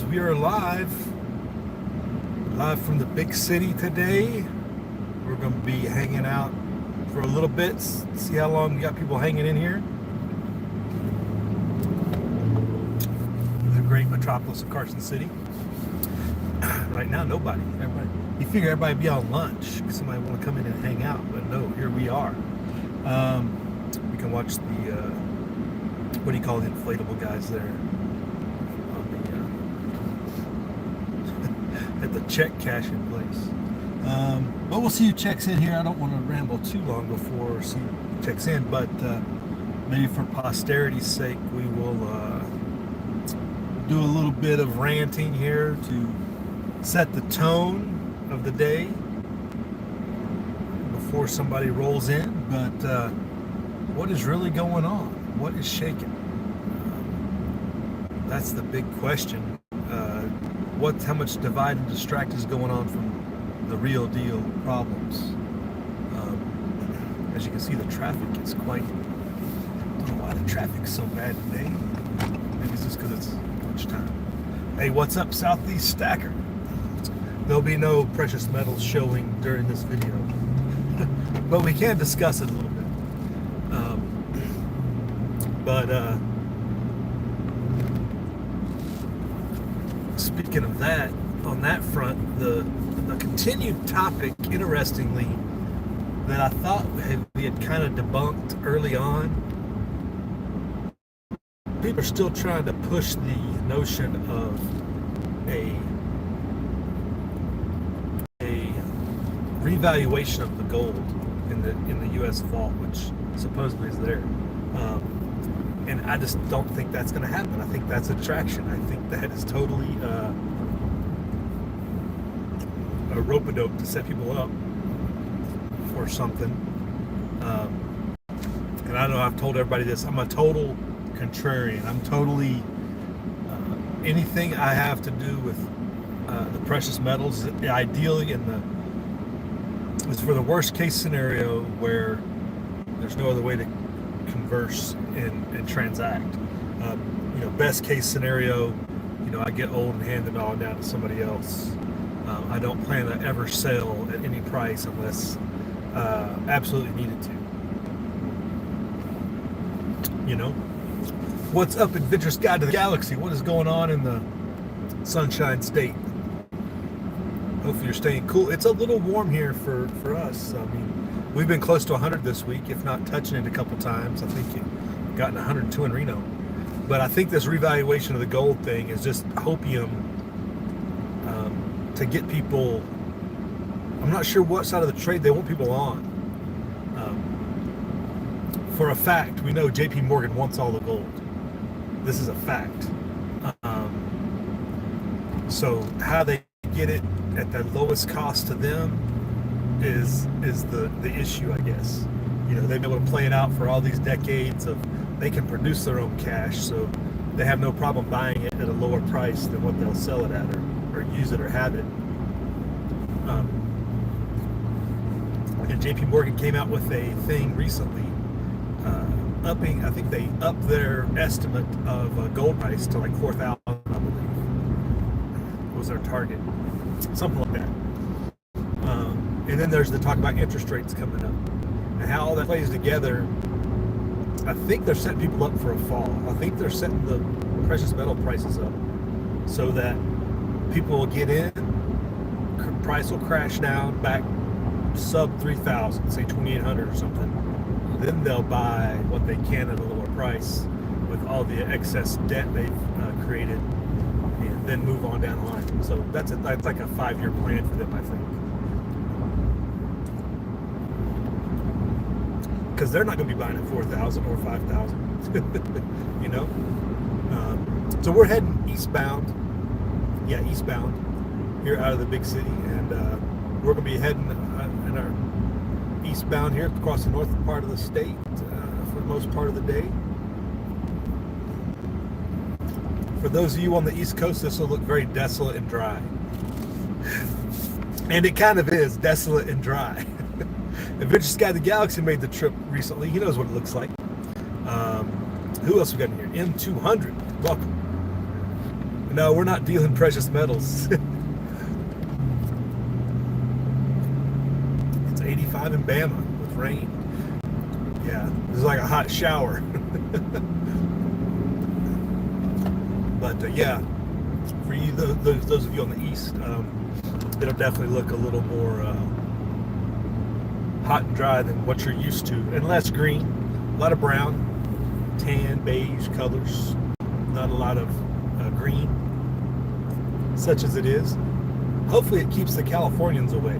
we are live from the big city today. We're going to be hanging out for a little bit, see how long we got people hanging in here. The great metropolis of Carson City. Right now, nobody. You figure everybody would be on lunch, somebody want to come in and hang out, but no, here we are. We can watch the what do you call the inflatable guys there on the at the check cashing place. But we'll see who checks in here. I don't want to ramble too long before see who checks in, but maybe for posterity's sake, we will do a little bit of ranting here to set the tone of the day before somebody rolls in. But what is really going on? What is shaking? That's the big question. How much divide and distract is going on from the real deal problems? As you can see, the traffic is quite. I don't know why the traffic's so bad today. Maybe it's just because it's lunchtime. Hey, what's up, Southeast Stacker? There'll be no precious metals showing during this video, but we can discuss it a little bit. Speaking of that, on that front, the continued topic, interestingly, that I thought we had kind of debunked early on, people are still trying to push the notion of a revaluation of the gold in the U.S. vault, which supposedly is there. And I just don't think that's going to happen. I think that's a distraction. I think that is totally a rope-a-dope to set people up for something. And I know I've told everybody this. I'm a total contrarian. I'm totally anything I have to do with the precious metals, ideally it's for the worst case scenario where there's no other way to converse and transact. Best case scenario, I get old and hand it all down to somebody else. I don't plan to ever sell at any price unless absolutely needed to. What's up, Adventurous Guide to the Galaxy? What is going on in the Sunshine State? Hopefully you're staying cool. It's a little warm here for us. I mean, we've been close to 100 this week, if not touching it a couple times. I think you've gotten 102 in Reno. But I think this revaluation of the gold thing is just hopium to get people. I'm not sure what side of the trade they want people on. For a fact, we know JP Morgan wants all the gold. This is a fact. So how they get it at the lowest cost to them is the issue, I guess. They've been able to play it out for all these decades of they can produce their own cash, so they have no problem buying it at a lower price than what they'll sell it at or use it or have it. And JP Morgan came out with a thing recently I think they upped their estimate of gold price to like 4,000, I believe was their target, something like that. And then there's the talk about interest rates coming up and how all that plays together. I think they're setting people up for a fall. I think they're setting the precious metal prices up so that people will get in, price will crash down back sub 3,000, say 2,800 or something. Then they'll buy what they can at a lower price with all the excess debt they've created, and then move on down the line. So that's like a 5-year plan for them, I think. Because they're not going to be buying at 4,000 or 5,000, So we're heading eastbound. Yeah, eastbound here out of the big city, and we're going to be heading in our eastbound here across the north part of the state for the most part of the day. For those of you on the East Coast, this will look very desolate and dry. And it kind of is desolate and dry. Adventurous Guide to the Galaxy made the trip recently. He knows what it looks like. Who else we got in here? M200. Welcome. No, we're not dealing precious metals. It's 85 in Bama with rain. Yeah, it's like a hot shower. But yeah, for you, those of you on the east, it'll definitely look a little more hot and dry than what you're used to, and less green, a lot of brown, tan, beige colors, not a lot of green, such as it is. Hopefully it keeps the Californians away.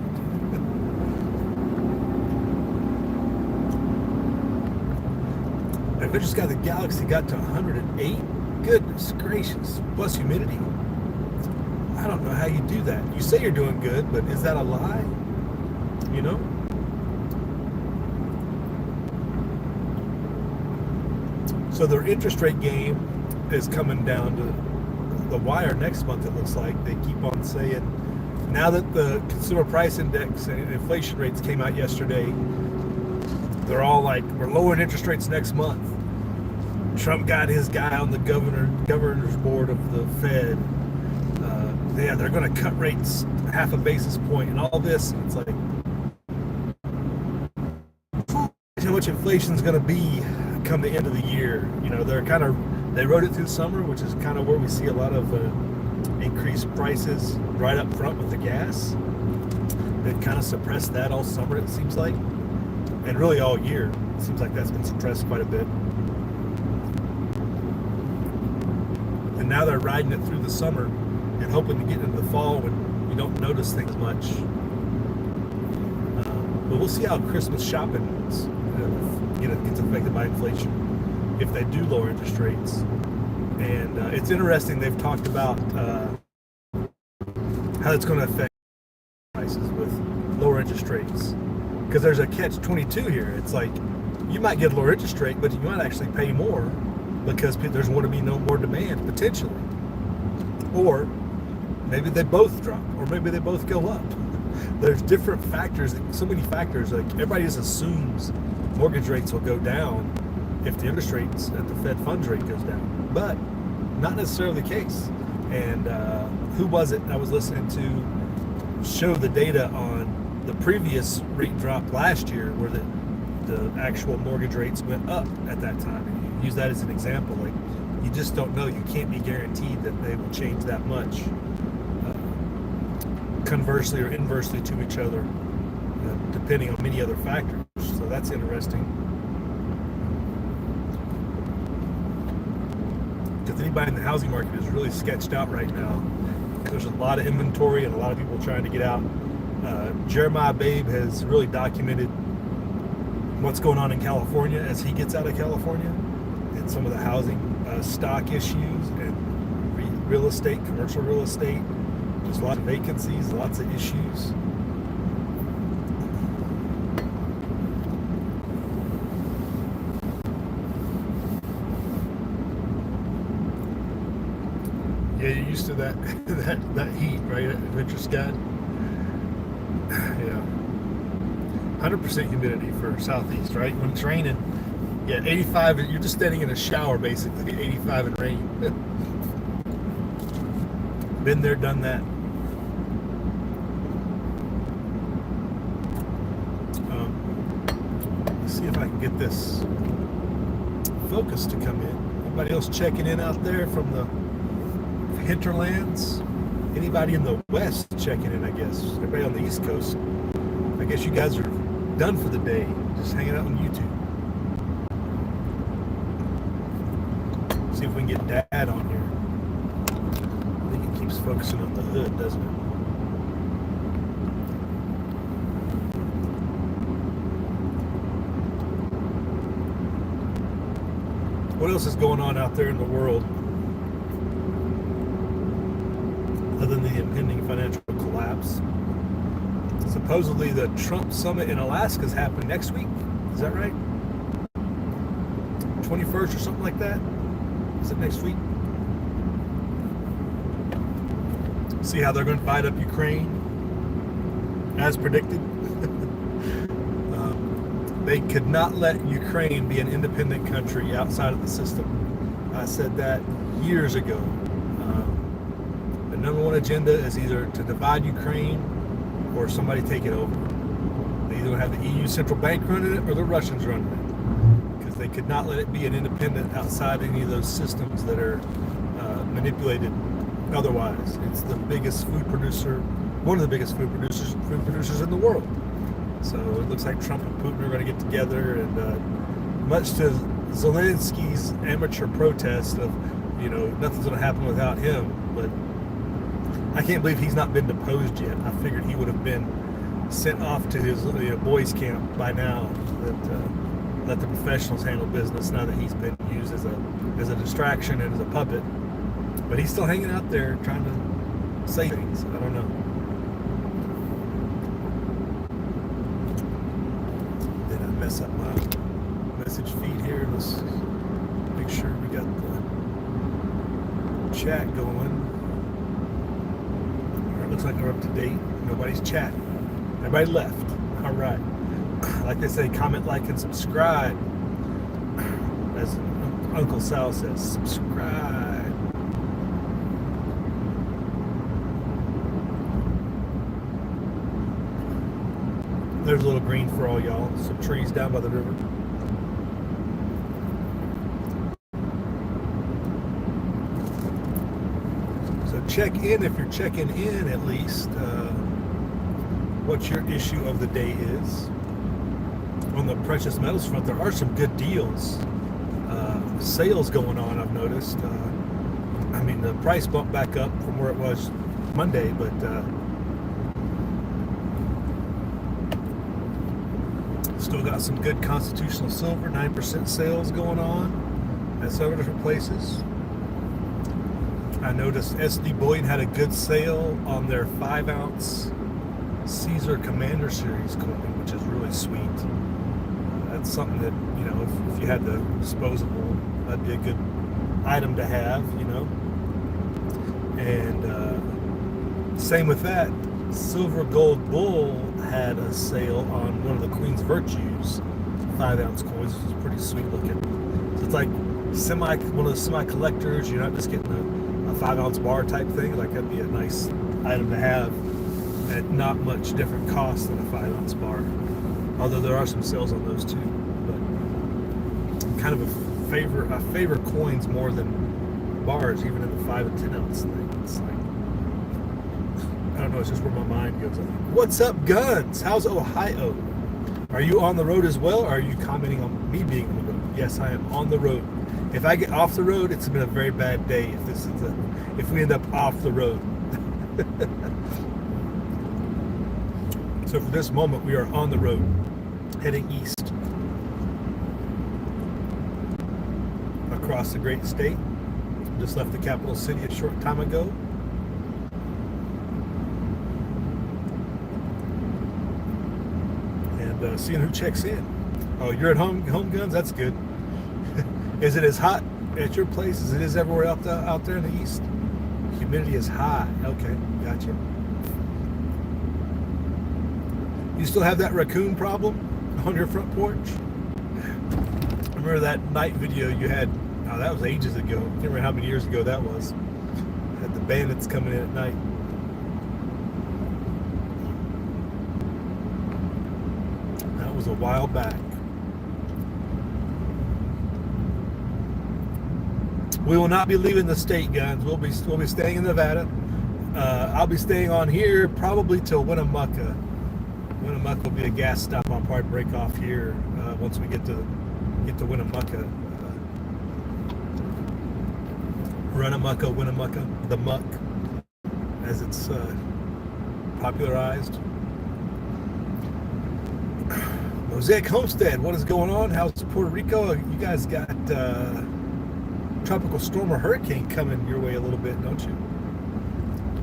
If it just got the galaxy got to 108, goodness gracious, plus humidity. I don't know how you do that. You say you're doing good, but is that a lie? You know? So their interest rate game is coming down to the wire next month, it looks like. They keep on saying, now that the consumer price index and inflation rates came out yesterday, they're all like, we're lowering interest rates next month. Trump got his guy on the governor's board of the Fed. Yeah, they're going to cut rates half a basis point and all this. And it's like, how much inflation is going to be come the end of the year. You know, they rode it through the summer, which is kind of where we see a lot of increased prices right up front with the gas. They've kind of suppressed that all summer, it seems like, and really all year. It seems like that's been suppressed quite a bit. And now they're riding it through the summer and hoping to get into the fall when you don't notice things much. But we'll see how Christmas shopping gets affected by inflation if they do lower interest rates. And it's interesting, they've talked about how it's going to affect prices with lower interest rates, because there's a catch-22 here. It's like, you might get a lower interest rate, but you might actually pay more because there's going to be no more demand potentially. Or maybe they both drop, or maybe they both go up. There's different factors, so many factors. Like, everybody just assumes mortgage rates will go down if the interest rates at the Fed funds rate goes down, but not necessarily the case. And who was it I was listening to show the data on the previous rate drop last year, where the actual mortgage rates went up at that time? And you use that as an example. Like, you just don't know. You can't be guaranteed that they will change that much, conversely or inversely to each other, depending on many other factors. So that's interesting. Because anybody in the housing market is really sketched out right now. There's a lot of inventory and a lot of people trying to get out. Jeremiah Babe has really documented what's going on in California as he gets out of California, and some of the housing stock issues and real estate, commercial real estate. There's a lot of vacancies, lots of issues. Yeah, you're used to that that heat, right? Adventure Scott. Yeah. 100% humidity for Southeast, right? When it's raining, yeah, 85, you're just standing in a shower basically, 85 and rain. Been there, done that. Let's see if I can get this focus to come in. Anybody else checking in out there from the hinterlands? Anybody in the west checking in, I guess. Everybody on the East Coast. I guess you guys are done for the day, just hanging out on YouTube. See if we can get Dad on here. I think it keeps focusing on the hood, doesn't it? What else is going on out there in the world other than the impending financial collapse? Supposedly the Trump summit in Alaska is happening next week. Is that right? 21st or something like that? Is it next week? See how they're going to fight up Ukraine as predicted. They could not let Ukraine be an independent country outside of the system. I said that years ago. The number one agenda is either to divide Ukraine or somebody take it over. They either have the EU central bank running it or the Russians running it, because they could not let it be an independent outside any of those systems that are manipulated otherwise. It's the biggest food producer, one of the biggest food producers in the world. So it looks like Trump and Putin are going to get together, and much to Zelensky's amateur protest of, nothing's going to happen without him. But I can't believe he's not been deposed yet. I figured he would have been sent off to his boys' camp by now. That let the professionals handle business now that he's been used as a distraction and as a puppet. But he's still hanging out there trying to say things. I don't know. Did I mess up my message feed here? Let's make sure we got the chat going. All right, looks like we're up to date. Nobody's chatting. Everybody left. All right. Like they say, comment, like, and subscribe. As Uncle Sal says, subscribe. There's a little green for all y'all. Some trees down by the river. So check in, if you're checking in at least, what your issue of the day is. On the precious metals front, there are some good deals. Sales going on, I've noticed. The price bumped back up from where it was Monday, but still got some good constitutional silver, 9% sales going on at several different places. I noticed SD Bullion had a good sale on their 5-ounce Caesar Commander Series coin, which is really sweet. That's something that, if you had the disposable, that'd be a good item to have, And same with that, Silver Gold Bull had a sale on one of the Queen's Virtues 5-ounce coins, which is pretty sweet looking. So it's like one of the semi-collectors. You're not just getting a 5-ounce bar type thing. Like, that'd be a nice item to have at not much different cost than a 5-ounce bar. Although there are some sales on those too. But kind of I favor coins more than bars, even in the 5 and 10 ounce thing. It's like, I don't know, it's just where my mind goes. What's up, Guns? How's Ohio? Are you on the road as well, or are you commenting on me being on the road? Yes, I am on the road. If I get off the road, it's been a very bad day if we end up off the road. So for this moment, we are on the road, heading east. Across the great state. Just left the capital city a short time ago. And seeing who checks in. Oh, you're at home, Guns? That's good. Is it as hot at your place as it is everywhere out there in the east? Humidity is high. Okay, gotcha. You still have that raccoon problem on your front porch? I remember that night video you had. Oh, that was ages ago. I can't remember how many years ago that was. Had the bandits coming in at night. That was a while back. We will not be leaving the state, Guns. We'll be staying in Nevada. I'll be staying on here probably till Winnemucca. Winnemucca will be a gas stop. I'll probably break off here once we get to Winnemucca. Winnemucca, the muck, as it's popularized. Mosaic Homestead, what is going on? How's Puerto Rico? You guys got tropical storm or hurricane coming your way a little bit, don't you?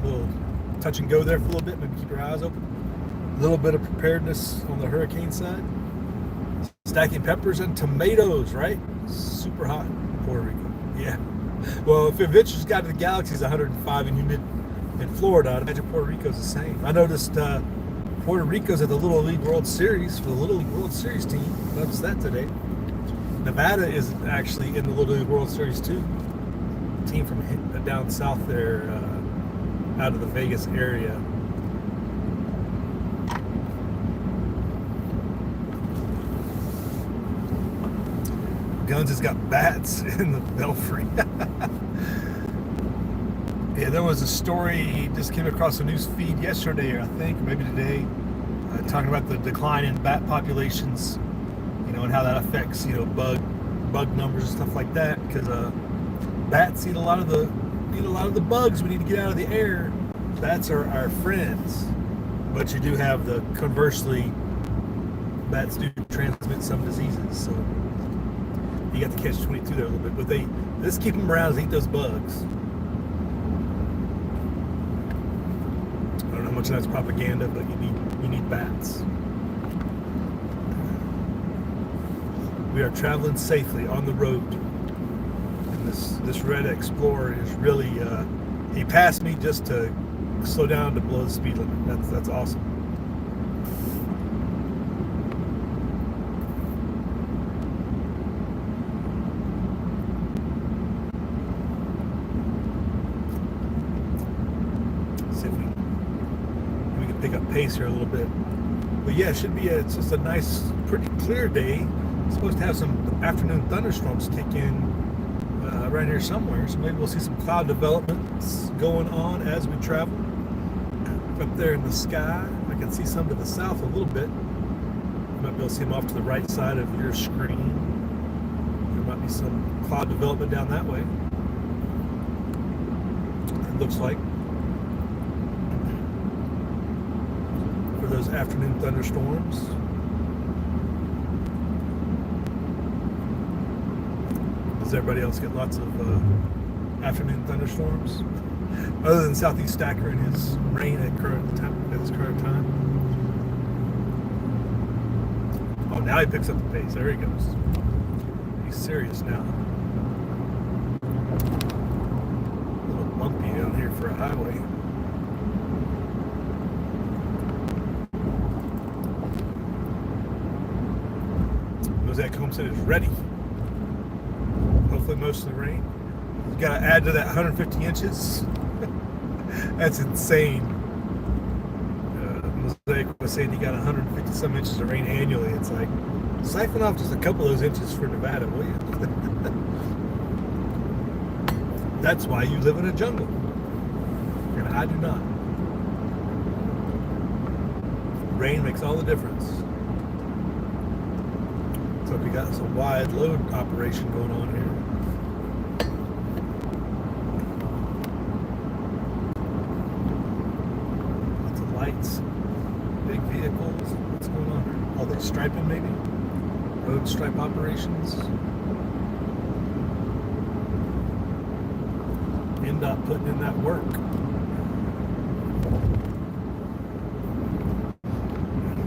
A little touch and go there for a little bit. Maybe keep your eyes open. A little bit of preparedness on the hurricane side. Stacking peppers and tomatoes, right? Super hot in Puerto Rico. Yeah. Well, if Adventures got to the Galaxy is 105 and humid in Florida, I'd imagine Puerto Rico's the same. I noticed Puerto Rico's at the Little League World Series for the Little League World Series team. I noticed that today. Nevada is actually in the Little League World Series too. Team from down south there, out of the Vegas area. Guns has got bats in the belfry. Yeah, there was a story, just came across a news feed yesterday, or I think, or maybe today, talking about the decline in bat populations, and how that affects, bug numbers and stuff like that. Because bats eat a lot of the bugs we need to get out of the air. Bats are our friends, but you do have the conversely, bats do transmit some diseases. So you got the catch-22 there a little bit, but let's keep them around and eat those bugs. I don't know how much of that's propaganda, but you need bats. We are traveling safely on the road, and this Red Explorer is really he passed me just to slow down to blow the speed limit. That's awesome. See if we can pick up pace here a little bit. But yeah, it should be it's just a nice, pretty clear day. It's supposed to have some afternoon thunderstorms kick in around here somewhere, so maybe we'll see some cloud developments going on as we travel. Up there in the sky, I can see some to the south a little bit. You might be able to see them off to the right side of your screen. There might be some cloud development down that way, it looks like, for those afternoon thunderstorms. Does everybody else get lots of afternoon thunderstorms? Other than Southeast Stacker and his rain at his current time. Oh, now he picks up the pace. There he goes. He's serious now. A little bumpy down here for a highway. Mosaic Homestead is ready. Hopefully most of the rain. You got to add to that 150 inches. That's insane. Mosaic was saying you got 150 some inches of rain annually. It's like, siphon off just a couple of those inches for Nevada, will you? That's why you live in a jungle. And I do not. Rain makes all the difference. So we got some wide load operation going on here. Lots of lights, big vehicles. What's going on here? All they striping maybe? Road stripe operations. NDOT putting in that work.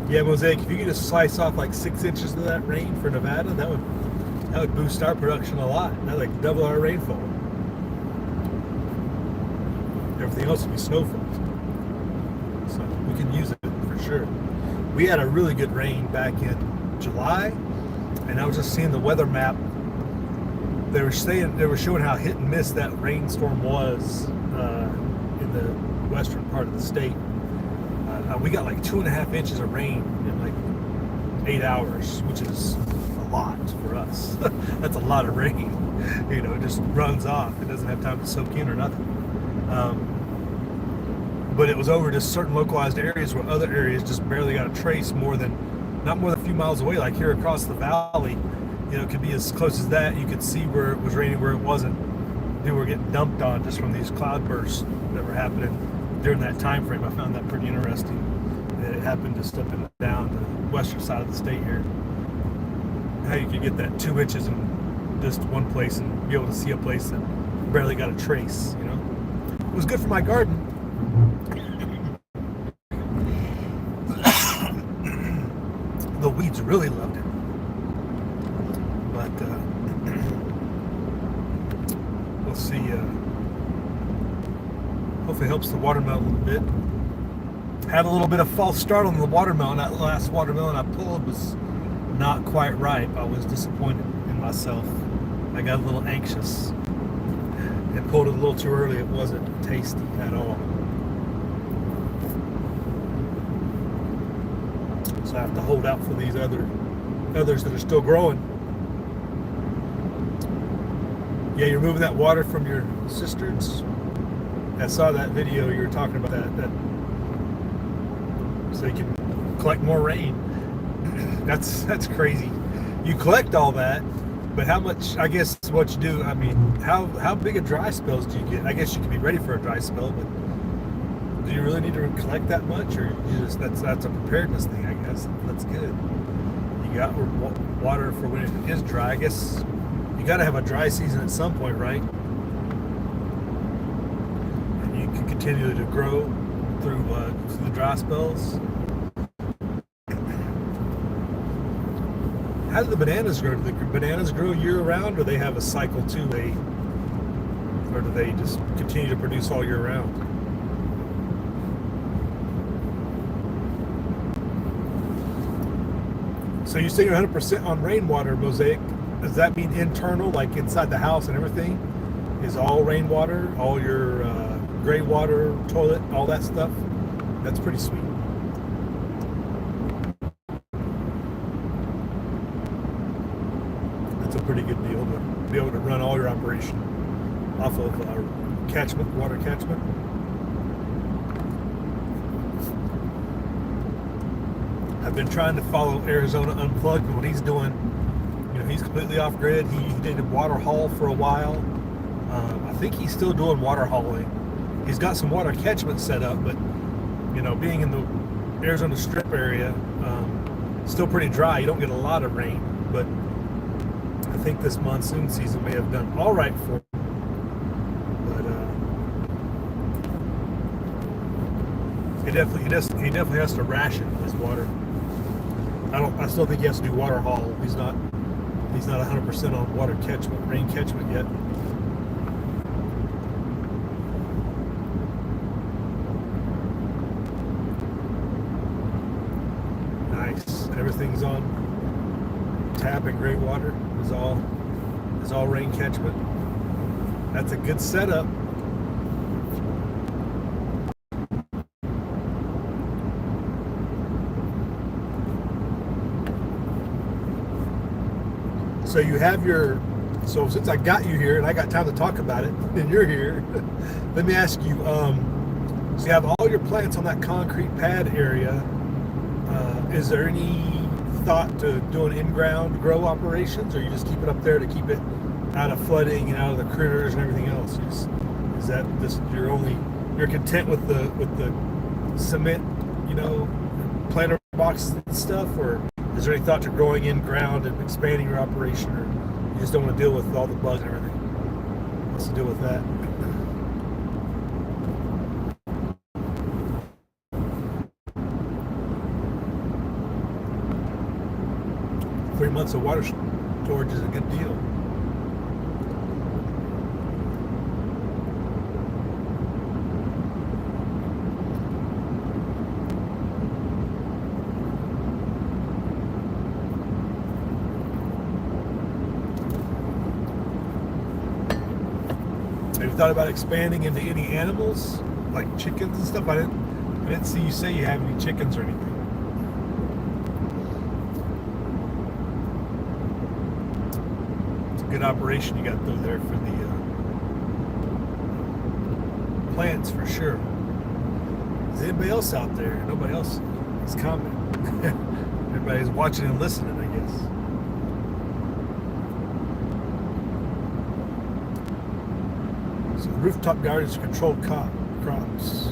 Yeah, Mosaic, if you could just slice off like 6 inches of that rain for Nevada, that would boost our production a lot. That would like double our rainfall. Everything else would be snowfall. So we can use it for sure. We had a really good rain back in July, and I was just seeing the weather map. They were showing how hit and miss that rainstorm was in the western part of the state. We got like 2.5 inches of rain in like 8 hours, which is a lot for us. That's a lot of rain. It just runs off. It doesn't have time to soak in or nothing. But it was over just certain localized areas where other areas just barely got a trace not more than a few miles away. Like here across the valley, it could be as close as that. You could see where it was raining, where it wasn't. People were getting dumped on just from these cloud bursts that were happening during that time frame. I found that pretty interesting. That it happened just up and down the western side of the state here. How you could get that 2 inches in just one place and be able to see a place that barely got a trace. It was good for my garden. The weeds really loved it. But we'll see. Hopefully it helps the watermelon a little bit. Had a little bit of false start on the watermelon. That last watermelon I pulled was not quite ripe. I was disappointed in myself. I got a little anxious and pulled it a little too early. It wasn't tasty at all. I have to hold out for these others that are still growing. Yeah, you're moving that water from your cisterns. I saw that video you were talking about that so you can collect more rain. That's crazy. You collect all that, but how much? I guess what you do. I mean, how big of dry spells do you get? I guess you can be ready for a dry spell, but do you really need to collect that much, or you just that's a preparedness thing? I guess that's good. You got water for when it is dry. I guess you got to have a dry season at some point, right? And you can continue to grow through the dry spells. How do the bananas grow? Do the bananas grow year round, or they have a cycle too? Or do they just continue to produce all year round? So you're saying 100% on rainwater, Mosaic. Does that mean internal, like inside the house and everything, is all rainwater, all your gray water, toilet, all that stuff? That's pretty sweet. That's a pretty good deal to be able to run all your operation off of catchment, water catchment. I've been trying to follow Arizona Unplugged, and what he's doing, you know, he's completely off grid. He did a water haul for a while. I think he's still doing water hauling. He's got some water catchment set up, but you know, being in the Arizona Strip area, still pretty dry. You don't get a lot of rain, but I think this monsoon season may have done all right for him. But he definitely has to ration his water. I still think he has to do water haul. He's not 100% on water catchment, rain catchment yet. Nice. Everything's on tap and gray water. Is all rain catchment. That's a good setup. So you have so since I got you here and I got time to talk about it, and you're here, let me ask you, so you have all your plants on that concrete pad area. Is there any thought to doing in-ground grow operations, or you just keep it up there to keep it out of flooding and out of the critters and everything else? Is that just you're content with the cement, you know, planter boxes and stuff, or is there any thought to growing in ground and expanding your operation, or you just don't want to deal with all the bugs and everything? What's to deal with that? 3 months of water storage is a good deal. Have you thought about expanding into any animals, like chickens and stuff? I didn't see you say you have any chickens or anything. Good operation you got though there for the plants, for sure. Is anybody else out there? Nobody else is commenting. Everybody's watching and listening, I guess. So the rooftop gardens is controlled crops,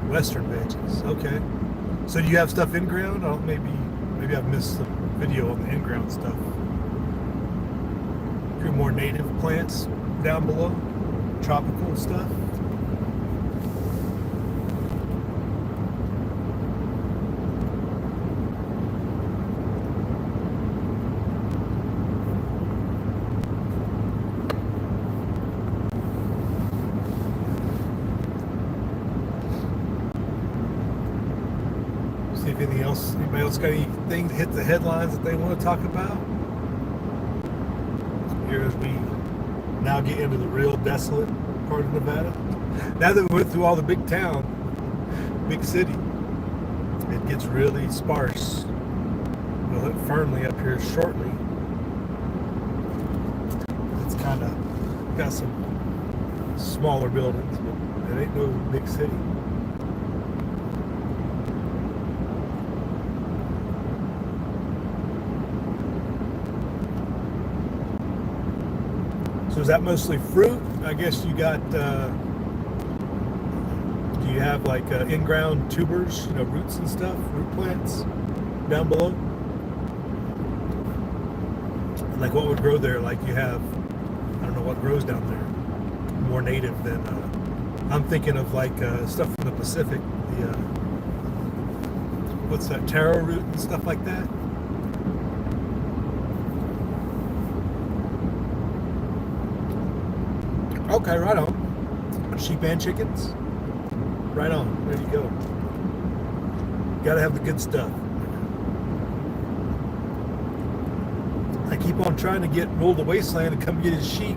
western veggies. Okay. So do you have stuff in ground? Maybe I've missed some video on the in ground stuff. More native plants down below, tropical stuff. See if anybody else got anything to hit the headlines that they want to talk about. As we now get into the real desolate part of Nevada. Now that we went through all the big city, it gets really sparse We'll hit Fernley up here shortly. It's kind of got some smaller buildings, but it ain't no big city. So is that mostly fruit? I guess you got, do you have like in-ground tubers, roots and stuff, root plants down below? Like what would grow there? Like you have, I don't know what grows down there, more native than, I'm thinking of like stuff from the Pacific, the, what's that, taro root and stuff like that? Okay, right on. Sheep and chickens? Right on. There you go. Gotta have the good stuff. I keep on trying to get Roll the Wasteland to come get his sheep.